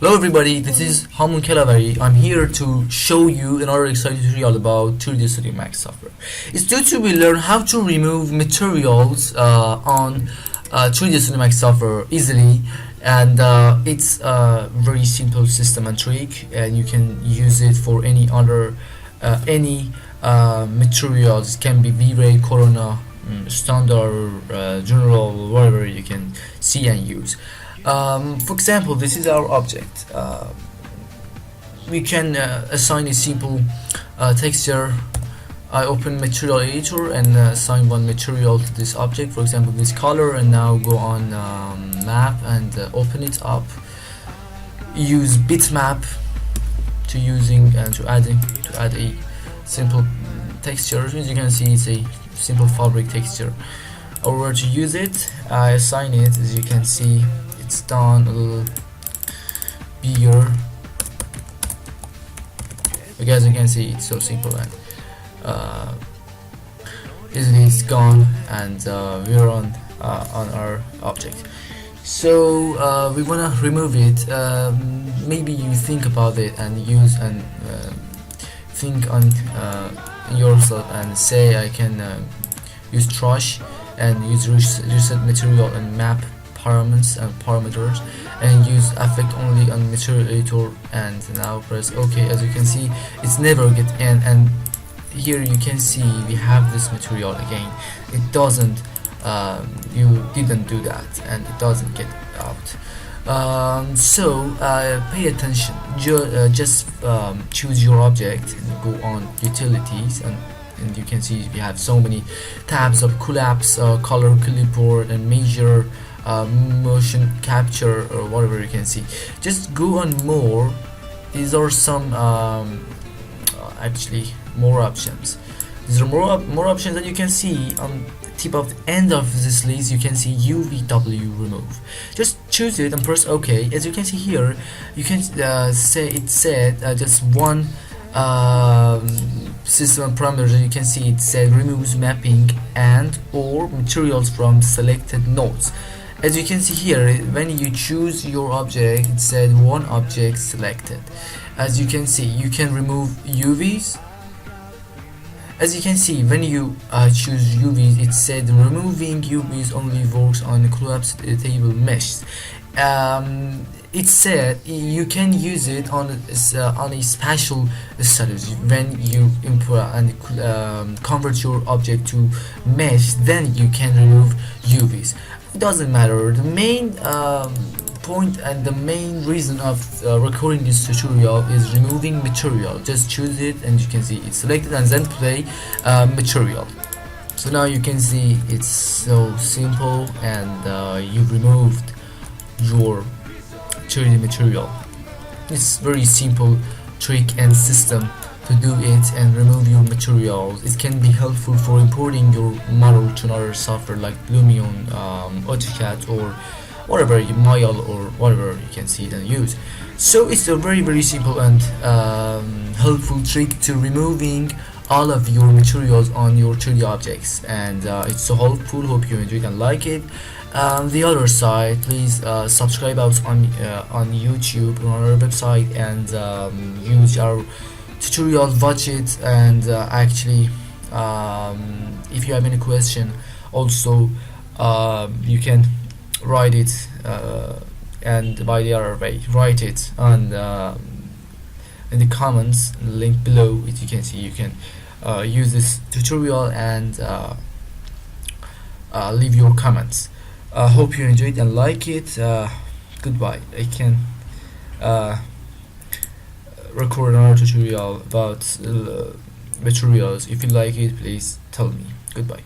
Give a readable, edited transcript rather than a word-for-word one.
Hello everybody, this is Hamun Kelavari. I'm here to show you another exciting tutorial about 3D Studio Max software. It's due to we learn how to remove materials on 3D Studio Max software easily, and it's a very simple system and trick, and you can use it for any other materials. It can be V-Ray, Corona, standard, general, whatever you can see and use. For example, this is our object. We can assign a simple texture. I open material editor and assign one material to this object, for example this color, and now go on map and open it up. Use bitmap to add a simple texture. As you can see, it's a simple fabric texture. Over to use it, I assign it. As you can see, it's done a little bigger. Okay, as you can see, it's so simple and easily it's gone, and we're on our object. So we wanna remove it. Maybe you think about it and use and think on yourself and say I can use trash and use reset material and map parameters and use effect only on material editor, and now press OK. As you can see, it's never get in, and here you can see we have this material again. It doesn't you didn't do that and it doesn't get out. So pay attention. Just choose your object and go on utilities, and you can see we have so many tabs of collapse, color, clipboard, and measure, motion capture, or whatever you can see. Just go on more. These are some actually more options. These are more options that you can see on the tip of the end of this list. You can see UVW remove. Just choose it and press OK. As you can see here, you can say it said just one system parameters. You can see it said removes mapping and or materials from selected nodes. As you can see here, when you choose your object, it said one object selected. As you can see, you can remove UVs. As you can see, when you choose UVs, it said removing UVs only works on collapsed table meshes. It said you can use it on a special status. When you import and convert your object to mesh, then you can remove UVs. It doesn't matter. The main point and the main reason of recording this tutorial is removing material. Just choose it and you can see it's selected, and then play material. So now you can see it's so simple, and you removed your 3D material. It's very simple trick and system to do it and remove your materials. It can be helpful for importing your model to another software like Lumion, AutoCAD, or whatever, Maya, or whatever you can see it and use. So it's a very simple and helpful trick to removing all of your materials on your 3D objects, and it's so helpful. Hope you enjoyed and like it. The other side, please subscribe us on YouTube, on our website, and use our tutorial, watch it, and actually if you have any question also you can write it, and by the other way, write it on in the comments, link below. As you can see, you can use this tutorial and leave your comments. Hope you enjoyed and like it. Goodbye. I can record another tutorial about materials. If you like it, please tell me. Goodbye.